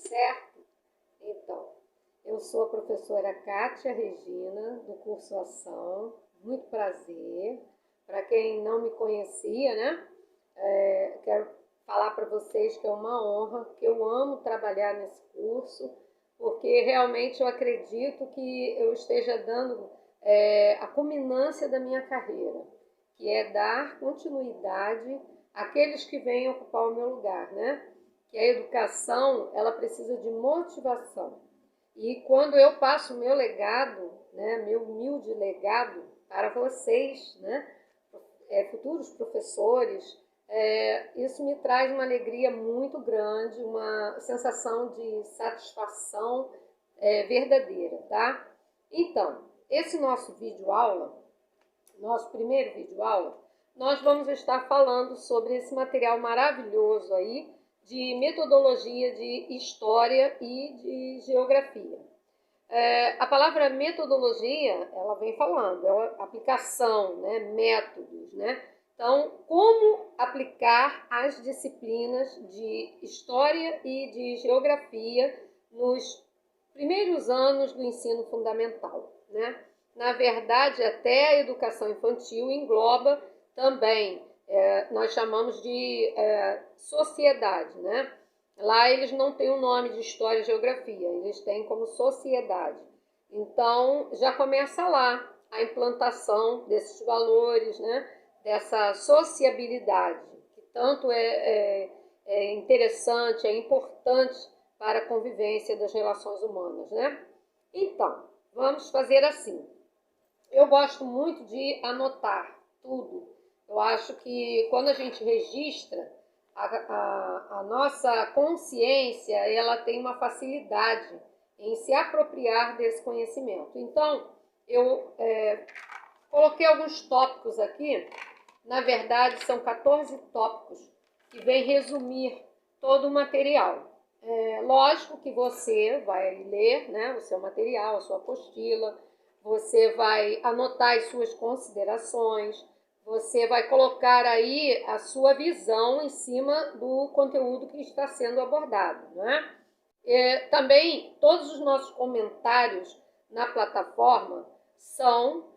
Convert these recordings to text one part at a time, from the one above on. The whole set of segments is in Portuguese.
certo? Então, eu sou a professora Kátia Regina, do curso Ação. Muito prazer. Para quem não me conhecia, né? Quero falar para vocês que é uma honra, que eu amo trabalhar nesse curso, porque realmente eu acredito que eu esteja dando a culminância da minha carreira, que é dar continuidade àqueles que vêm ocupar o meu lugar, né? Que a educação, ela precisa de motivação. E quando eu passo o meu legado, né, meu humilde legado para vocês, né, futuros professores, isso me traz uma alegria muito grande, uma sensação de satisfação verdadeira, tá? Então, esse nosso primeiro vídeo aula, nós vamos estar falando sobre esse material maravilhoso aí de metodologia de história e de geografia. A palavra metodologia, ela vem falando, é aplicação, né, métodos, né? Então, como aplicar as disciplinas de história e de geografia nos primeiros anos do ensino fundamental, né? Na verdade, até a educação infantil engloba também, nós chamamos de sociedade, né? Lá eles não têm o nome de história e geografia, eles têm como sociedade. Então, já começa lá a implantação desses valores, né? Dessa sociabilidade, que tanto é interessante, é importante para a convivência das relações humanas, né? Então, vamos fazer assim. Eu gosto muito de anotar tudo. Eu acho que quando a gente registra, a nossa consciência, ela tem uma facilidade em se apropriar desse conhecimento. Então, eu coloquei alguns tópicos aqui. Na verdade, são 14 tópicos que vêm resumir todo o material. Lógico que você vai ler, né, o seu material, a sua apostila, você vai anotar as suas considerações, você vai colocar aí a sua visão em cima do conteúdo que está sendo abordado, né? Também, todos os nossos comentários na plataforma são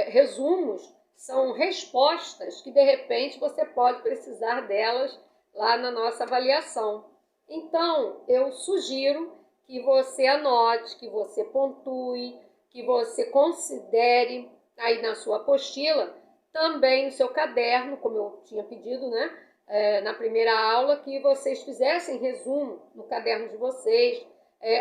resumos, são respostas que, de repente, você pode precisar delas lá na nossa avaliação. Então, eu sugiro que você anote, que você pontue, que você considere aí na sua apostila, também no seu caderno, como eu tinha pedido, né, na primeira aula, que vocês fizessem resumo no caderno de vocês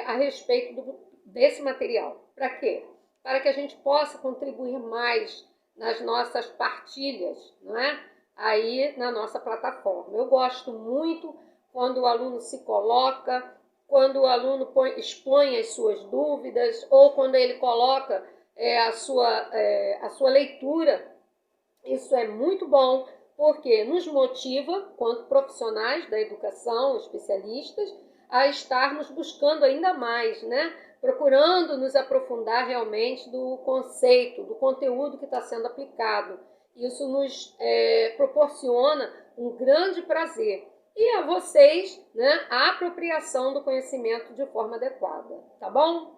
a respeito desse material. Para quê? Para que a gente possa contribuir mais nas nossas partilhas, não é? Aí na nossa plataforma. Eu gosto muito quando o aluno se coloca, quando o aluno expõe as suas dúvidas, ou quando ele coloca a sua leitura. Isso é muito bom, porque nos motiva, quanto profissionais da educação, especialistas, a estarmos buscando ainda mais, né? Procurando nos aprofundar realmente do conceito, do conteúdo que está sendo aplicado. Isso nos proporciona um grande prazer. E a vocês, né, a apropriação do conhecimento de forma adequada, tá bom?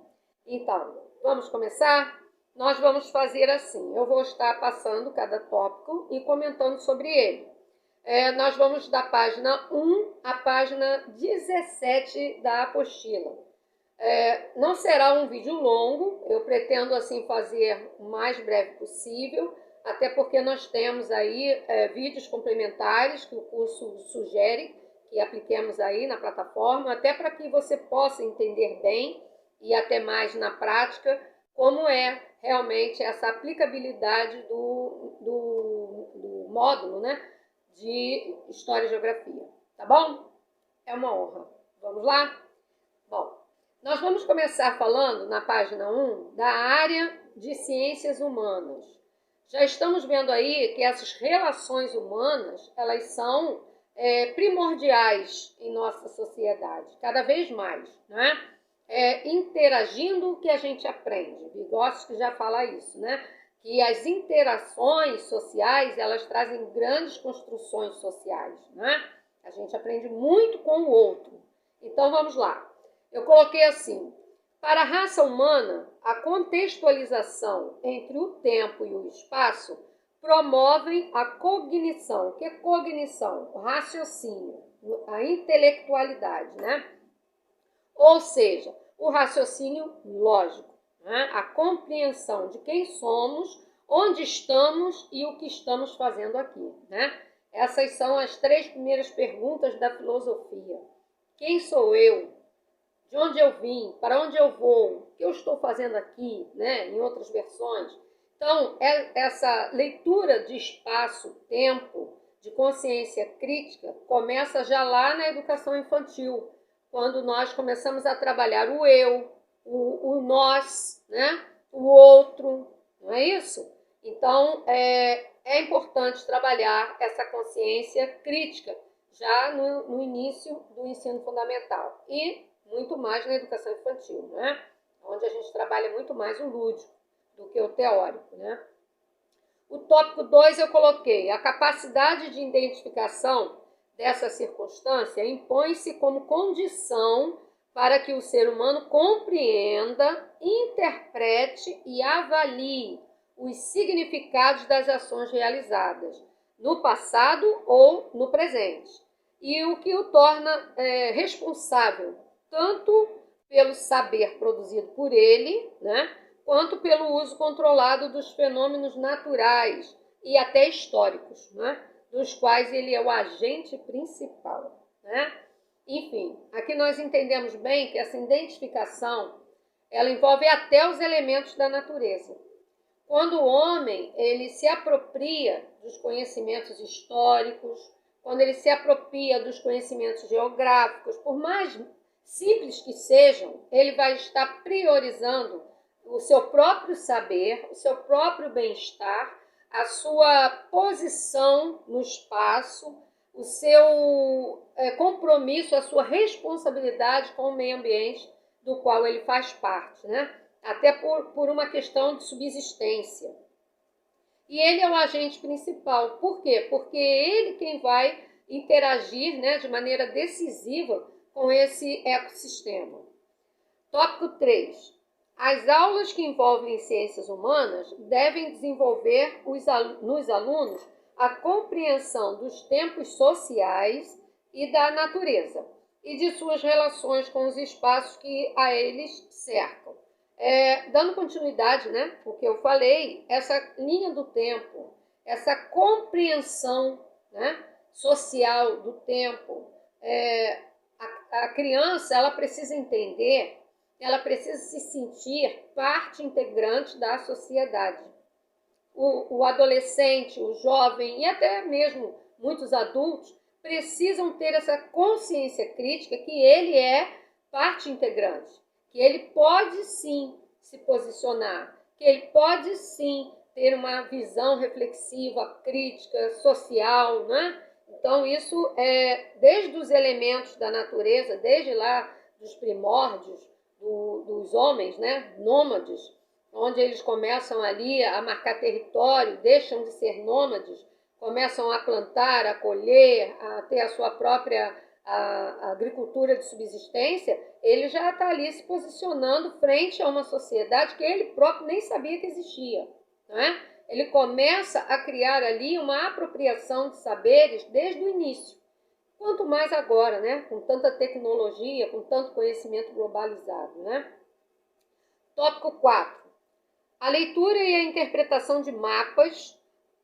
Então, vamos começar? Nós vamos fazer assim, eu vou estar passando cada tópico e comentando sobre ele. Nós vamos da página 1 à página 17 da apostila. Não será um vídeo longo, eu pretendo assim fazer o mais breve possível, até porque nós temos aí vídeos complementares que o curso sugere que apliquemos aí na plataforma, até para que você possa entender bem e até mais na prática como é realmente essa aplicabilidade do módulo, né, de História e Geografia. Tá bom? É uma honra. Vamos lá? Bom, nós vamos começar falando na página 1 da área de ciências humanas. Já estamos vendo aí que essas relações humanas, elas são primordiais em nossa sociedade, cada vez mais, né? Interagindo que a gente aprende. Vygotsky já fala isso, né? Que as interações sociais, elas trazem grandes construções sociais, né? A gente aprende muito com o outro. Então, vamos lá. Eu coloquei assim: para a raça humana, a contextualização entre o tempo e o espaço promovem a cognição. O que é cognição? O raciocínio, a intelectualidade, né? Ou seja, o raciocínio lógico, né? A compreensão de quem somos, onde estamos e o que estamos fazendo aqui, né? Essas são as 3 primeiras perguntas da filosofia. Quem sou eu? De onde eu vim? Para onde eu vou? O que eu estou fazendo aqui? Né? Em outras versões. Então, essa leitura de espaço-tempo, de consciência crítica, começa já lá na educação infantil, quando nós começamos a trabalhar o eu, o nós, né? O outro, não é isso? Então, é importante trabalhar essa consciência crítica já no início do ensino fundamental e muito mais na educação infantil, né? Onde a gente trabalha muito mais o lúdico do que o teórico, né? O tópico 2 eu coloquei: a capacidade de identificação dessa circunstância impõe-se como condição para que o ser humano compreenda, interprete e avalie os significados das ações realizadas no passado ou no presente, e o que o torna responsável tanto pelo saber produzido por ele, né, quanto pelo uso controlado dos fenômenos naturais e até históricos, né, dos quais ele é o agente principal, né? Enfim, aqui nós entendemos bem que essa identificação ela envolve até os elementos da natureza. Quando o homem ele se apropria dos conhecimentos históricos, quando ele se apropria dos conhecimentos geográficos, por mais simples que sejam, ele vai estar priorizando o seu próprio saber, o seu próprio bem-estar, a sua posição no espaço, o seu compromisso, a sua responsabilidade com o meio ambiente do qual ele faz parte, né? Até por uma questão de subsistência. E ele é o agente principal. Por quê? Porque é ele quem vai interagir, né, de maneira decisiva com esse ecossistema. Tópico 3. As aulas que envolvem ciências humanas devem desenvolver nos alunos a compreensão dos tempos sociais e da natureza e de suas relações com os espaços que a eles cercam. Dando continuidade, né, o que eu falei, essa linha do tempo, essa compreensão, né, social do tempo, a criança ela precisa entender, ela precisa se sentir parte integrante da sociedade. O adolescente, o jovem e até mesmo muitos adultos precisam ter essa consciência crítica que ele é parte integrante, que ele pode sim se posicionar, que ele pode sim ter uma visão reflexiva, crítica, social, né? Então isso é desde os elementos da natureza, desde lá dos primórdios dos homens, né? Nômades, onde eles começam ali a marcar território, deixam de ser nômades, começam a plantar, a colher, a ter a sua própria a agricultura de subsistência, ele já está ali se posicionando frente a uma sociedade que ele próprio nem sabia que existia, não é? Ele começa a criar ali uma apropriação de saberes desde o início. Quanto mais agora, né? Com tanta tecnologia, com tanto conhecimento globalizado, né? Tópico 4. A leitura e a interpretação de mapas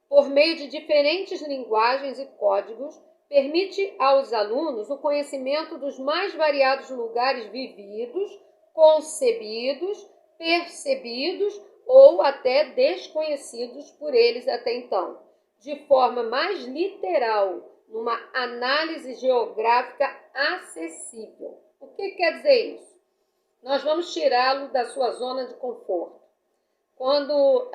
por meio de diferentes linguagens e códigos permite aos alunos o conhecimento dos mais variados lugares vividos, concebidos, percebidos ou até desconhecidos por eles até então, de forma mais literal, numa análise geográfica acessível. O que quer dizer isso? Nós vamos tirá-lo da sua zona de conforto. Quando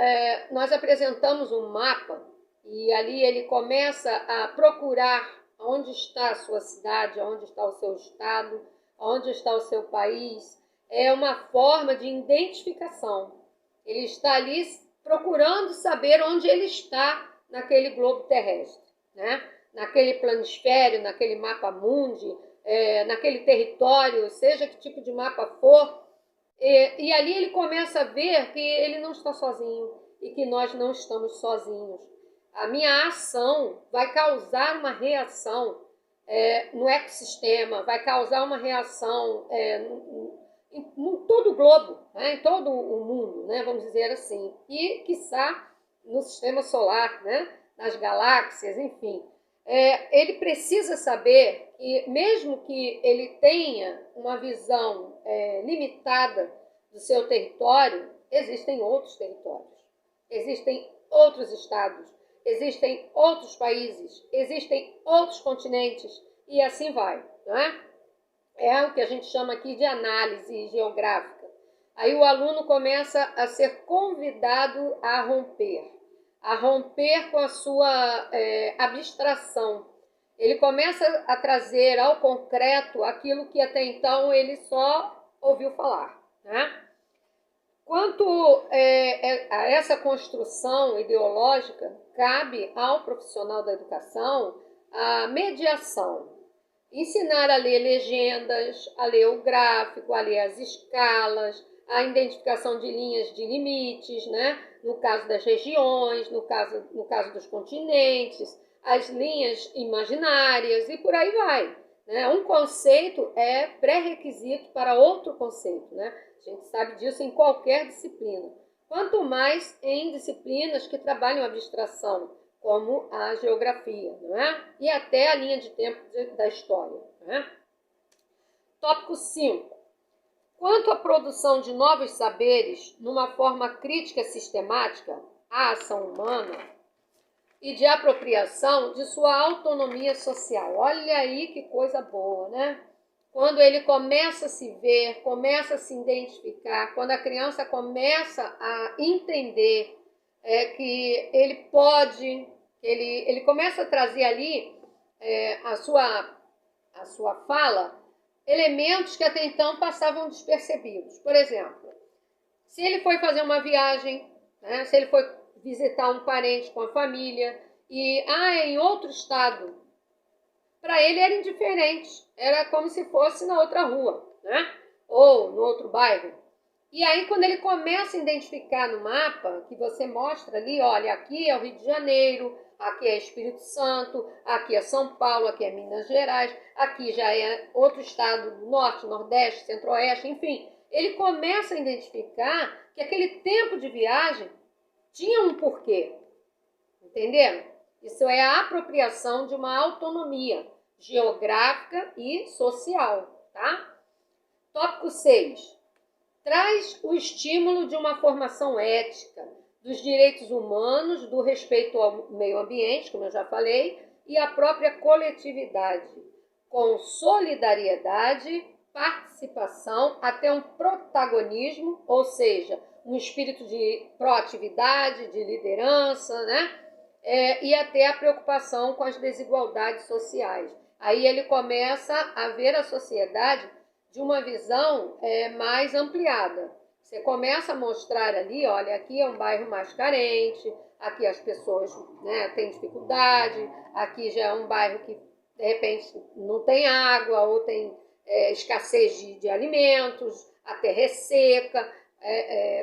nós apresentamos um mapa e ali ele começa a procurar onde está a sua cidade, onde está o seu estado, onde está o seu país, é uma forma de identificação. Ele está ali procurando saber onde ele está naquele globo terrestre, né? Naquele planisfério, naquele mapa mundi, naquele território, seja que tipo de mapa for, e ali ele começa a ver que ele não está sozinho e que nós não estamos sozinhos. A minha ação vai causar uma reação no ecossistema, vai causar uma reação em todo o globo, né, em todo o mundo, né, vamos dizer assim, e, quiçá, no sistema solar, né, nas galáxias, enfim. Ele precisa saber que, mesmo que ele tenha uma visão limitada do seu território, existem outros territórios, existem outros estados, existem outros países, existem outros continentes, e assim vai, não é? É o que a gente chama aqui de análise geográfica. Aí o aluno começa a ser convidado a romper com a sua abstração. Ele começa a trazer ao concreto aquilo que até então ele só ouviu falar, né? Quanto a essa construção ideológica, cabe ao profissional da educação a mediação. Ensinar a ler legendas, a ler o gráfico, a ler as escalas, a identificação de linhas de limites, né? No caso das regiões, no caso dos continentes, as linhas imaginárias e por aí vai, né? Um conceito é pré-requisito para outro conceito, né? A gente sabe disso em qualquer disciplina. Quanto mais em disciplinas que trabalham abstração, como a geografia, não é? E até a linha de tempo da história, não é? Tópico 5. Quanto à produção de novos saberes numa forma crítica sistemática à ação humana e de apropriação de sua autonomia social. Olha aí que coisa boa, né? Quando ele começa a se ver, começa a se identificar, quando a criança começa a entender que ele pode, ele começa a trazer ali a sua fala, elementos que até então passavam despercebidos. Por exemplo, se ele foi fazer uma viagem, né, se ele foi visitar um parente com a família e é em outro estado, para ele era indiferente, era como se fosse na outra rua, né, ou no outro bairro. E aí, quando ele começa a identificar no mapa, que você mostra ali, olha, aqui é o Rio de Janeiro, aqui é Espírito Santo, aqui é São Paulo, aqui é Minas Gerais, aqui já é outro estado do Norte, Nordeste, Centro-Oeste, enfim. Ele começa a identificar que aquele tempo de viagem tinha um porquê, entenderam? Isso é a apropriação de uma autonomia geográfica e social, tá? Tópico 6. Traz o estímulo de uma formação ética, dos direitos humanos, do respeito ao meio ambiente, como eu já falei, e à própria coletividade, com solidariedade, participação, até um protagonismo, ou seja, um espírito de proatividade, de liderança, né? E até a preocupação com as desigualdades sociais. Aí ele começa a ver a sociedade de uma visão mais ampliada. Você começa a mostrar ali, olha, aqui é um bairro mais carente, aqui as pessoas, né, têm dificuldade, aqui já é um bairro que, de repente, não tem água ou tem escassez de alimentos, a terra é seca,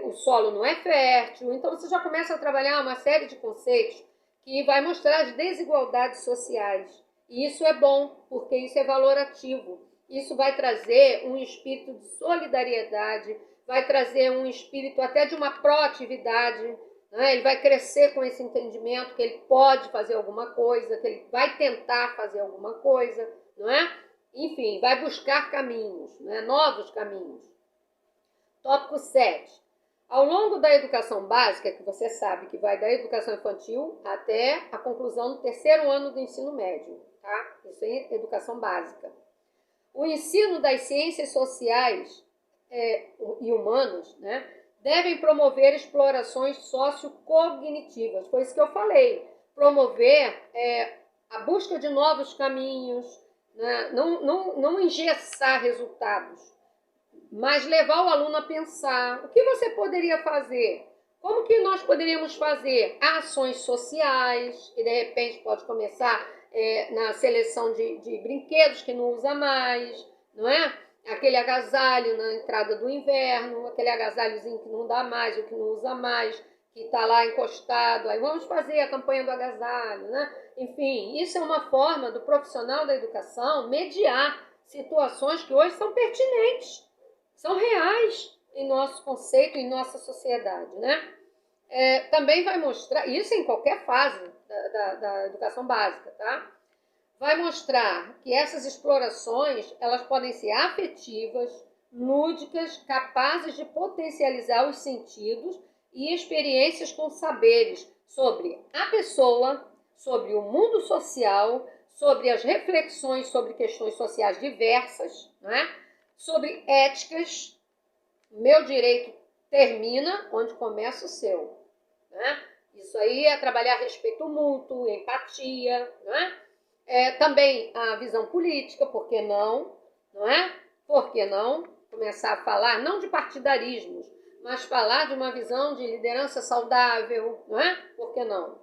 o solo não é fértil. Então, você já começa a trabalhar uma série de conceitos que vai mostrar as desigualdades sociais. E isso é bom, porque isso é valorativo. Isso vai trazer um espírito de solidariedade, vai trazer um espírito até de uma proatividade, né? Ele vai crescer com esse entendimento que ele pode fazer alguma coisa, que ele vai tentar fazer alguma coisa, não é? Enfim, vai buscar caminhos, né? Novos caminhos. Tópico 7. Ao longo da educação básica, que você sabe que vai da educação infantil até a conclusão do 3º ano do ensino médio, tá? Isso é educação básica. O ensino das ciências sociais e humanas, né, devem promover explorações sociocognitivas. Foi isso que eu falei. Promover a busca de novos caminhos, né, não engessar resultados, mas levar o aluno a pensar o que você poderia fazer. Como que nós poderíamos fazer ações sociais, que de repente pode começar Na seleção de brinquedos que não usa mais, não é? Aquele agasalho na entrada do inverno, aquele agasalhozinho que não dá mais, o que não usa mais, que está lá encostado. Aí vamos fazer a campanha do agasalho, né? Enfim, isso é uma forma do profissional da educação mediar situações que hoje são pertinentes, são reais em nosso conceito, em nossa sociedade, né? Também vai mostrar, isso em qualquer fase da educação básica, tá? Vai mostrar que essas explorações, elas podem ser afetivas, lúdicas, capazes de potencializar os sentidos e experiências com saberes sobre a pessoa, sobre o mundo social, sobre as reflexões sobre questões sociais diversas, né? Sobre éticas. Meu direito termina onde começa o seu, né? Isso aí é trabalhar respeito mútuo, empatia, né? Também a visão política, por que não? Não é? Por que não começar a falar, não de partidarismos, mas falar de uma visão de liderança saudável, não é? Por que não?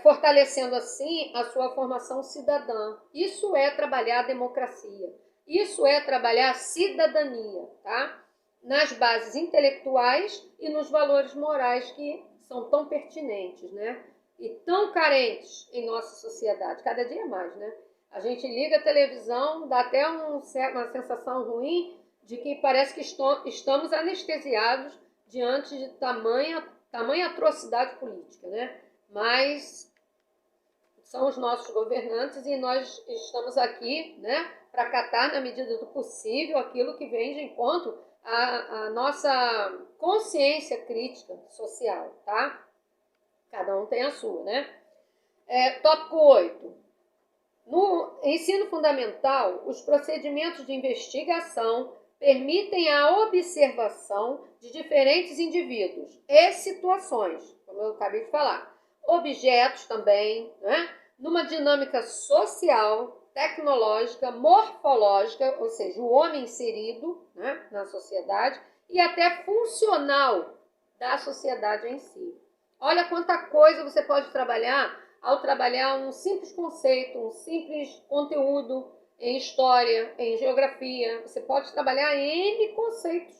Fortalecendo assim a sua formação cidadã. Isso é trabalhar a democracia. Isso é trabalhar a cidadania, tá? Nas bases intelectuais e nos valores morais que são tão pertinentes, né? E tão carentes em nossa sociedade, cada dia mais, né? A gente liga a televisão, dá até uma sensação ruim de que parece que estamos anestesiados diante de tamanha atrocidade política, né? Mas são os nossos governantes e nós estamos aqui, né, para acatar na medida do possível aquilo que vem de encontro à nossa consciência crítica social, tá? Cada um tem a sua, né? Tópico 8. No ensino fundamental, os procedimentos de investigação permitem a observação de diferentes indivíduos e situações, como eu acabei de falar, objetos também, né? Numa dinâmica social, tecnológica, morfológica, ou seja, o homem inserido, né, na sociedade, e até funcional da sociedade em si. Olha quanta coisa você pode trabalhar ao trabalhar um simples conceito, um simples conteúdo em história, em geografia. Você pode trabalhar N conceitos,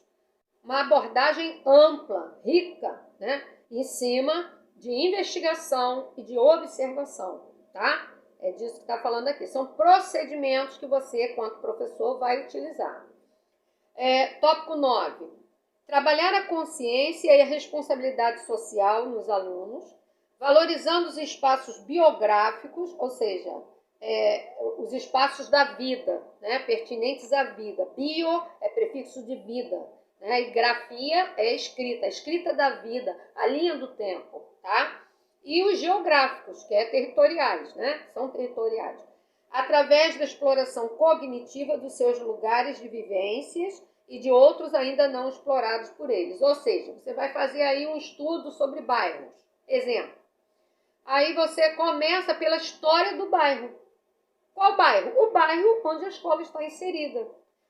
uma abordagem ampla, rica, né, em cima de investigação e de observação, tá? É disso que está falando aqui. São procedimentos que você, quanto professor, vai utilizar. Tópico 9. Trabalhar a consciência e a responsabilidade social nos alunos, valorizando os espaços biográficos, ou seja, os espaços da vida, né, pertinentes à vida. Bio é prefixo de vida, né, e grafia é a escrita da vida, a linha do tempo, tá? E os geográficos, que é territoriais, né, são territoriais. Através da exploração cognitiva dos seus lugares de vivências e de outros ainda não explorados por eles. Ou seja, você vai fazer aí um estudo sobre bairros. Exemplo. Aí você começa pela história do bairro. Qual bairro? O bairro onde a escola está inserida.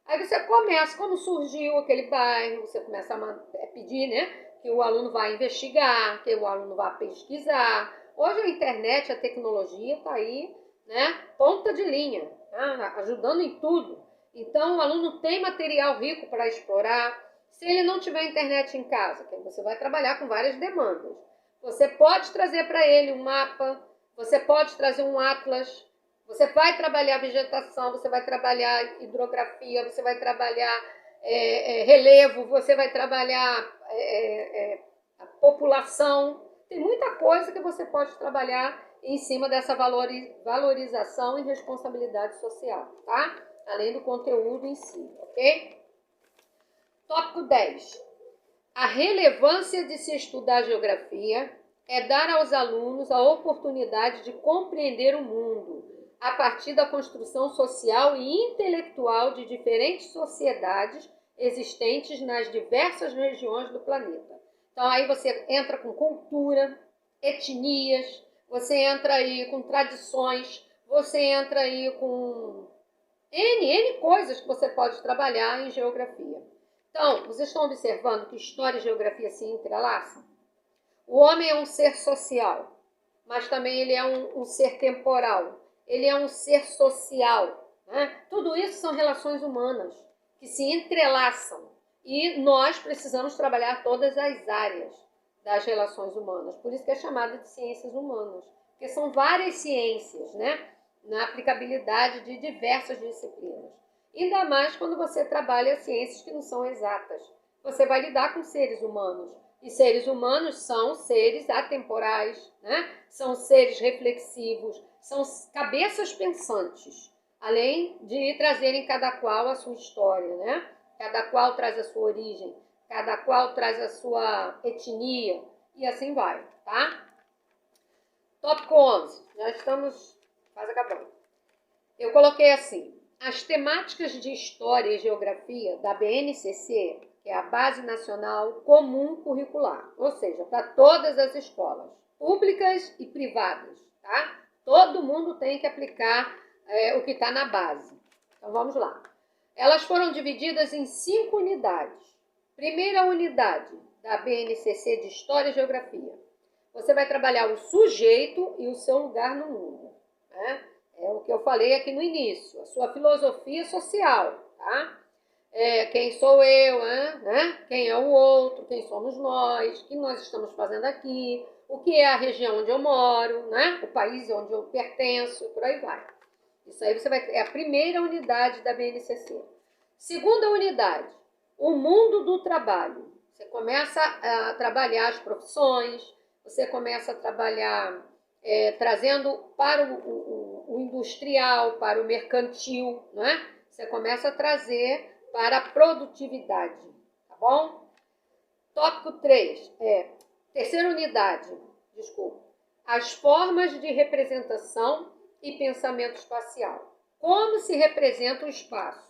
Aí você começa, como surgiu aquele bairro, você começa a pedir, né, que o aluno vá investigar, que o aluno vá pesquisar. Hoje a internet, a tecnologia está aí, né, ponta de linha, tá, ajudando em tudo. Então, o aluno tem material rico para explorar. Se ele não tiver internet em casa, que você vai trabalhar com várias demandas. Você pode trazer para ele um mapa, você pode trazer um atlas, você vai trabalhar vegetação, você vai trabalhar hidrografia, você vai trabalhar relevo, você vai trabalhar a população. Tem muita coisa que você pode trabalhar em cima dessa valorização e responsabilidade social, tá? Além do conteúdo em si, ok? Tópico 10. A relevância de se estudar geografia é dar aos alunos a oportunidade de compreender o mundo a partir da construção social e intelectual de diferentes sociedades existentes nas diversas regiões do planeta. Então aí você entra com cultura, etnias, você entra aí com tradições, você entra aí com N coisas que você pode trabalhar em geografia. Então, vocês estão observando que história e geografia se entrelaçam? O homem é um ser social, mas também ele é um ser temporal. ele é um ser social, né? Tudo isso são relações humanas que se entrelaçam e nós precisamos trabalhar todas as áreas das relações humanas. Por isso que é chamada de ciências humanas, porque são várias ciências, né? Na aplicabilidade de diversas disciplinas. Ainda mais quando você trabalha ciências que não são exatas. Você vai lidar com seres humanos. E seres humanos são seres atemporais, né? São seres reflexivos, são cabeças pensantes, além de trazerem cada qual a sua história, né? Cada qual traz a sua origem, cada qual traz a sua etnia, e assim vai, tá? Tópico 11, já estamos quase acabando. Eu coloquei assim: as temáticas de História e Geografia da BNCC, que é a Base Nacional Comum Curricular, ou seja, para todas as escolas, públicas e privadas, tá? Todo mundo tem que aplicar o que está na base. Então vamos lá. Elas foram divididas em 5 unidades. Primeira unidade da BNCC de História e Geografia. Você vai trabalhar o sujeito e o seu lugar no mundo, né? É o que eu falei aqui no início, a sua filosofia social, tá? Quem sou eu, né? Quem é o outro, quem somos nós, o que nós estamos fazendo aqui, o que é a região onde eu moro, né? O país onde eu pertenço, e por aí vai. Isso aí é a primeira unidade da BNCC. Segunda unidade, o mundo do trabalho. Você começa a trabalhar as profissões, você começa a trabalhar trazendo para o industrial, para o mercantil, não é? Você começa a trazer para a produtividade, tá bom? Tópico 3, terceira unidade, desculpa. As formas de representação e pensamento espacial. Como se representa o espaço?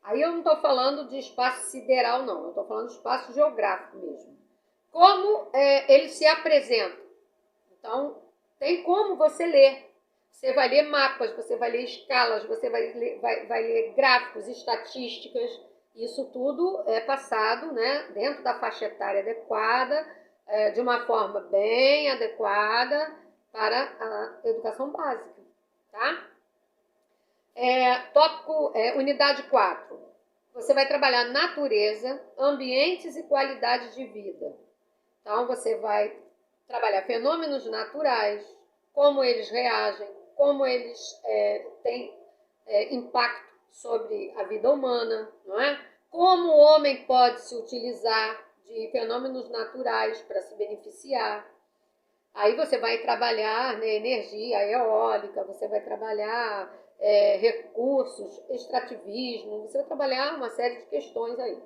Aí eu não estou falando de espaço sideral, não. Eu estou falando de espaço geográfico mesmo. Como ele se apresenta? Então, tem como você ler. Você vai ler mapas, você vai ler escalas, você vai ler gráficos, estatísticas. Isso tudo é passado, né, dentro da faixa etária adequada, de uma forma bem adequada para a educação básica. Tá? Unidade 4. Você vai trabalhar natureza, ambientes e qualidade de vida. Então, você vai trabalhar fenômenos naturais, como eles reagem, como eles têm impacto sobre a vida humana, não é? Como o homem pode se utilizar de fenômenos naturais para se beneficiar. Aí você vai trabalhar, né, energia eólica, você vai trabalhar recursos, extrativismo, você vai trabalhar uma série de questões aí.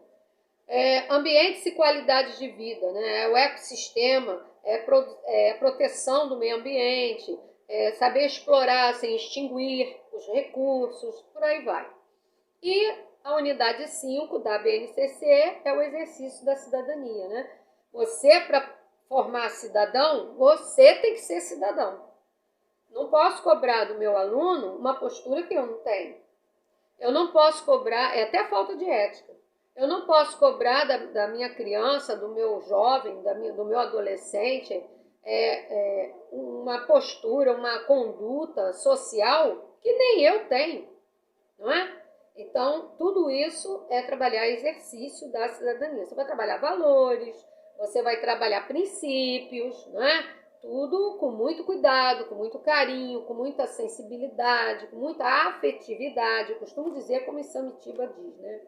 Ambientes e qualidades de vida, né? O ecossistema, proteção do meio ambiente, saber explorar sem extinguir os recursos, por aí vai. E a unidade 5 da BNCC é o exercício da cidadania, né? Você, para formar cidadão, você tem que ser cidadão. Não posso cobrar do meu aluno uma postura que eu não tenho. Eu não posso cobrar, é até falta de ética. Eu não posso cobrar da minha criança, do meu jovem, do meu adolescente, uma postura, uma conduta social que nem eu tenho, não é? Então, tudo isso é trabalhar exercício da cidadania. Você vai trabalhar valores, você vai trabalhar princípios, não é? Tudo com muito cuidado, com muito carinho, com muita sensibilidade, com muita afetividade. Eu costumo dizer como Samitiba diz, né?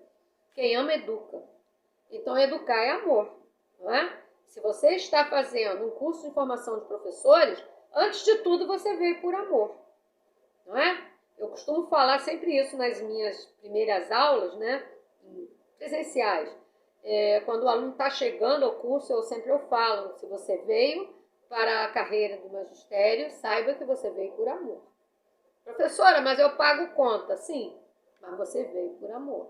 Quem ama, educa. Então, educar é amor, não é? Se você está fazendo um curso de formação de professores, antes de tudo você veio por amor, não é? Eu costumo falar sempre isso nas minhas primeiras aulas, né? Presenciais. Quando o aluno está chegando ao curso, eu sempre falo, se você veio para a carreira do magistério, saiba que você veio por amor. Professora, mas eu pago conta. Sim, mas você veio por amor.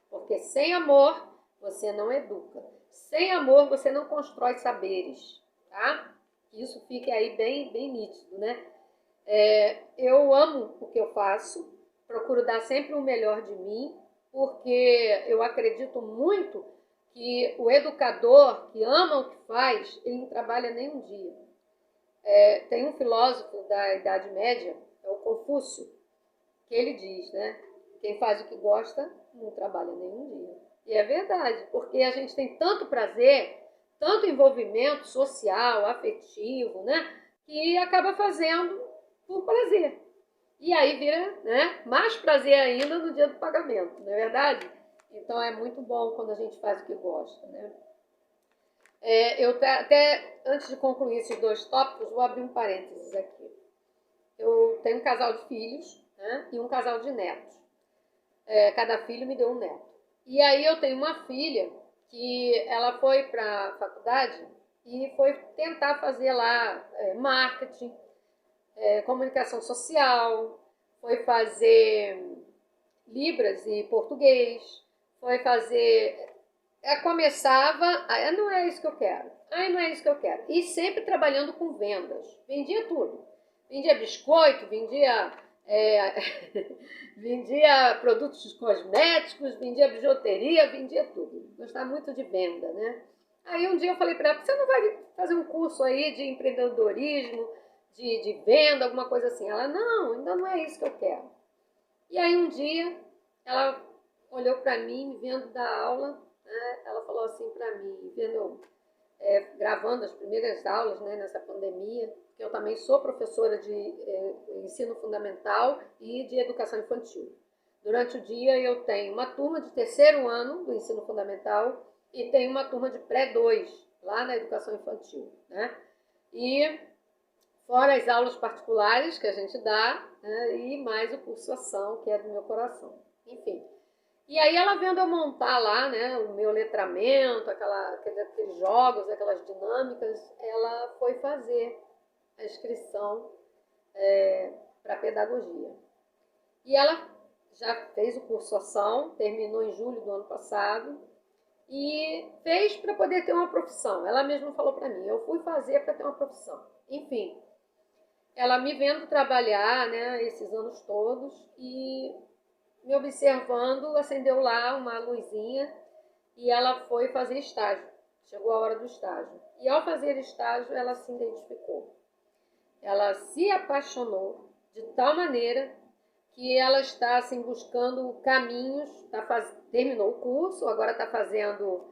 Porque sem amor, você não educa. Sem amor, você não constrói saberes, tá? Que isso fique aí bem, bem nítido, né? Eu amo o que eu faço, procuro dar sempre o melhor de mim, porque eu acredito muito que o educador que ama o que faz, ele não trabalha nem um dia. Tem um filósofo da Idade Média, é o Confúcio, que ele diz, né? Quem faz o que gosta não trabalha nenhum dia. E é verdade, porque a gente tem tanto prazer, tanto envolvimento social, afetivo, né? Que acaba fazendo por prazer. E aí vira, né, mais prazer ainda no dia do pagamento, não é verdade? Então é muito bom quando a gente faz o que gosta, né? Eu até, antes de concluir esses dois tópicos, vou abrir um parênteses aqui. Eu tenho um casal de filhos, né, e um casal de netos. Cada filho me deu um neto. E aí eu tenho uma filha que ela foi para a faculdade e foi tentar fazer lá marketing, comunicação social, foi fazer Libras e português, foi fazer... começava, não é isso que eu quero, não é isso que eu quero. E sempre trabalhando com vendas. Vendia tudo. Vendia biscoito, vendia vendia produtos cosméticos, vendia bijuteria, vendia tudo. Gostava muito de venda, né? Aí um dia eu falei para ela, você não vai fazer um curso aí de empreendedorismo, de venda, alguma coisa assim? Ela, não, ainda não é isso que eu quero. E aí um dia ela olhou para mim, me vendo dar aula, né? Ela falou assim para mim, vendo, gravando as primeiras aulas, né, nessa pandemia, que eu também sou professora de ensino fundamental e de educação infantil. Durante o dia eu tenho uma turma de terceiro ano do ensino fundamental e tenho uma turma de pré-2 lá na educação infantil, né? E fora as aulas particulares que a gente dá, né, e mais o curso Ação, que é do meu coração. Enfim. E aí ela vendo eu montar lá, né, o meu letramento, aqueles jogos, aquelas dinâmicas, ela foi fazer a inscrição para pedagogia. E ela já fez o curso Ação, terminou em julho do ano passado e fez para poder ter uma profissão. Ela mesma falou para mim, eu fui fazer para ter uma profissão. Enfim, ela me vendo trabalhar, né, esses anos todos e me observando, acendeu lá uma luzinha e ela foi fazer estágio. Chegou a hora do estágio. E ao fazer estágio, ela se identificou. Ela se apaixonou de tal maneira que ela está assim, buscando caminhos, terminou o curso, agora está fazendo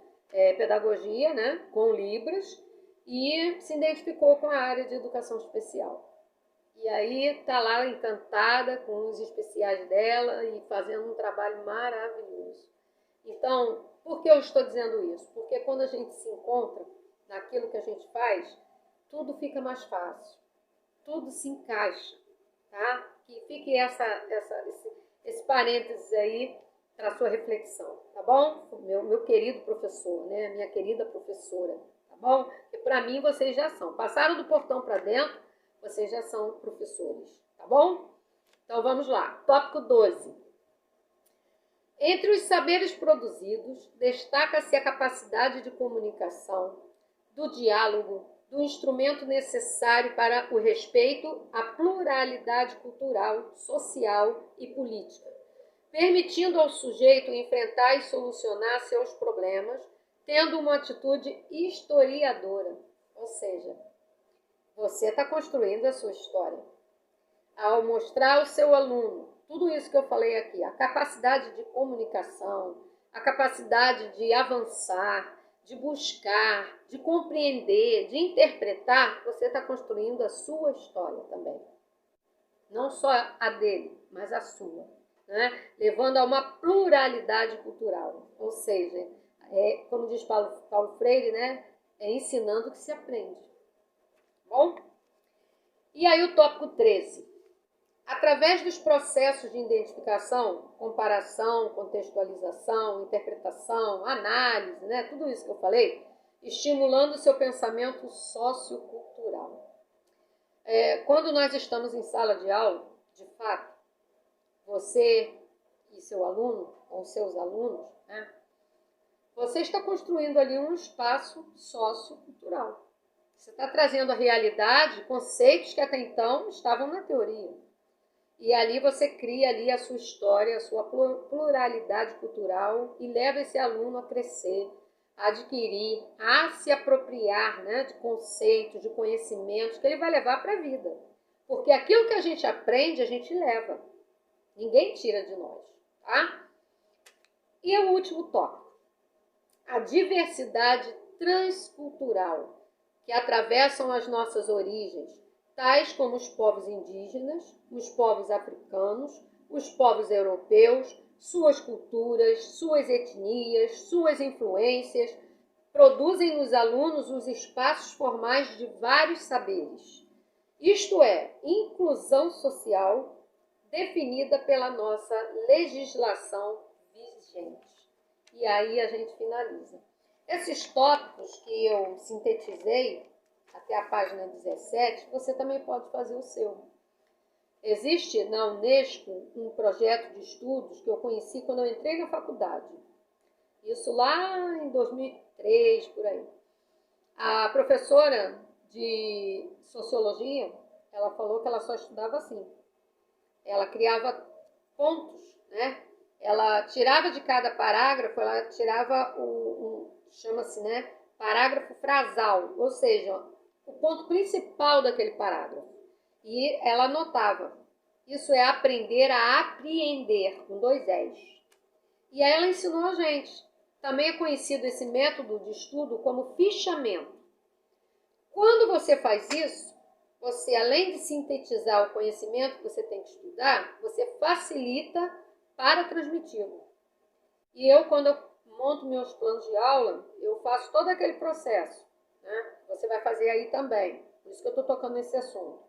pedagogia, né, com Libras, e se identificou com a área de educação especial. E aí está lá encantada com os especiais dela e fazendo um trabalho maravilhoso. Então, por que eu estou dizendo isso? Porque quando a gente se encontra naquilo que a gente faz, tudo fica mais fácil, tudo se encaixa, tá? Que fique esse parênteses aí para a sua reflexão, tá bom? Meu querido professor, né? Minha querida professora, tá bom? Porque para mim vocês já são. Passaram do portão para dentro, vocês já são professores, tá bom? Então vamos lá. Tópico 12. Entre os saberes produzidos, destaca-se a capacidade de comunicação, do diálogo, do instrumento necessário para o respeito à pluralidade cultural, social e política, permitindo ao sujeito enfrentar e solucionar seus problemas, tendo uma atitude historiadora, ou seja, você está construindo a sua história. Ao mostrar ao seu aluno tudo isso que eu falei aqui, a capacidade de comunicação, a capacidade de avançar, de buscar, de compreender, de interpretar, você está construindo a sua história também. Não só a dele, mas a sua, né? Levando a uma pluralidade cultural. Ou seja, como diz Paulo Freire, né? É ensinando que se aprende. Bom? E aí o tópico 13. Através dos processos de identificação, comparação, contextualização, interpretação, análise, né, tudo isso que eu falei, estimulando o seu pensamento sociocultural. Quando nós estamos em sala de aula, de fato, você e seu aluno, ou seus alunos, né, você está construindo ali um espaço sociocultural. Você está trazendo a realidade, conceitos que até então estavam na teoria. E ali você cria ali a sua história, a sua pluralidade cultural e leva esse aluno a crescer, a adquirir, a se apropriar, né, de conceitos, de conhecimentos que ele vai levar para a vida. Porque aquilo que a gente aprende, a gente leva. Ninguém tira de nós, tá? E o último tópico, a diversidade transcultural, que atravessam as nossas origens, tais como os povos indígenas, os povos africanos, os povos europeus, suas culturas, suas etnias, suas influências, produzem nos alunos os espaços formais de vários saberes. Isto é, inclusão social definida pela nossa legislação vigente. E aí a gente finaliza. Esses tópicos que eu sintetizei até a página 17, você também pode fazer o seu. Existe na Unesco um projeto de estudos que eu conheci quando eu entrei na faculdade. Isso lá em 2003, por aí. A professora de sociologia, ela falou que ela só estudava assim. Ela criava pontos, né? Ela tirava de cada parágrafo, ela tirava chama-se, né, parágrafo frasal, ou seja, o ponto principal daquele parágrafo. E ela anotava. Isso é aprender a apreender, com 2 L's. E aí ela ensinou a gente. Também é conhecido esse método de estudo como fichamento. Quando você faz isso, você, além de sintetizar o conhecimento que você tem que estudar, você facilita para transmiti-lo. E eu, quando eu monto meus planos de aula, eu faço todo aquele processo, né? Você vai fazer aí também. Por isso que eu estou tocando nesse assunto.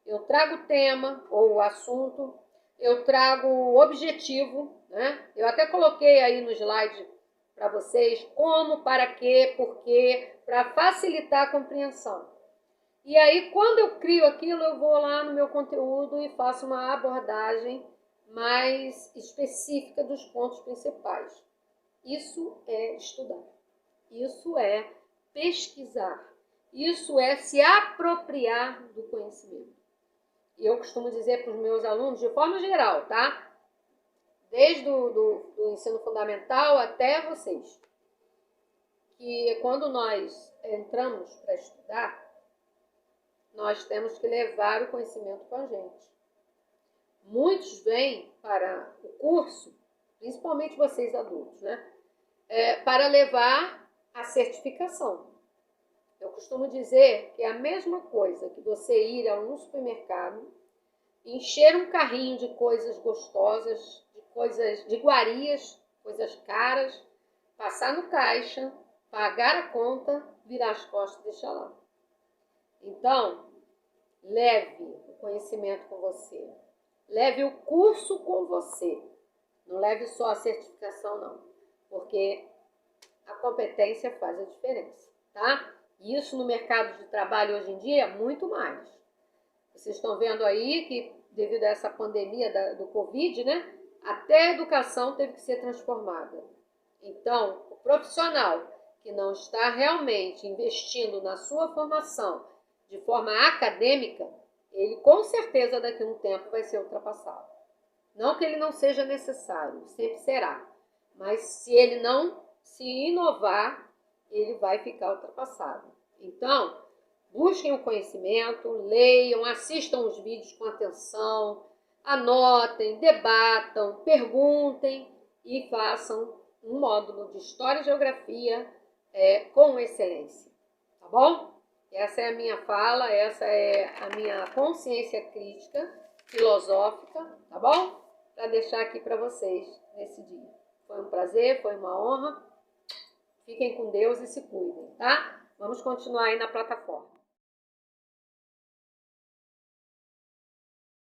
Eu trago o tema ou o assunto, eu trago o objetivo, né? Eu até coloquei aí no slide para vocês como, para quê, por quê, para facilitar a compreensão. E aí, quando eu crio aquilo, eu vou lá no meu conteúdo e faço uma abordagem mais específica dos pontos principais. Isso é estudar. Isso é pesquisar. Isso é se apropriar do conhecimento. E eu costumo dizer para os meus alunos, de forma geral, tá? Desde do ensino fundamental até vocês, que quando nós entramos para estudar, nós temos que levar o conhecimento com a gente. Muitos vêm para o curso, principalmente vocês adultos, né? Para levar a certificação. Eu costumo dizer que é a mesma coisa que você ir a um supermercado, encher um carrinho de coisas gostosas, de iguarias, coisas caras, passar no caixa, pagar a conta, virar as costas e deixar lá. Então, leve o conhecimento com você. Leve o curso com você. Não leve só a certificação, não. Porque a competência faz a diferença, tá? E isso no mercado de trabalho hoje em dia é muito mais. Vocês estão vendo aí que devido a essa pandemia do Covid, né? Até a educação teve que ser transformada. Então, o profissional que não está realmente investindo na sua formação de forma acadêmica, ele com certeza daqui a um tempo vai ser ultrapassado. Não que ele não seja necessário, sempre será. Mas se ele não se inovar, ele vai ficar ultrapassado. Então, busquem o conhecimento, leiam, assistam os vídeos com atenção, anotem, debatam, perguntem e façam um módulo de História e Geografia com excelência. Tá bom? Essa é a minha fala, essa é a minha consciência crítica, filosófica, tá bom? Para deixar aqui para vocês nesse dia. Foi um prazer, foi uma honra. Fiquem com Deus e se cuidem, tá? Vamos continuar aí na plataforma.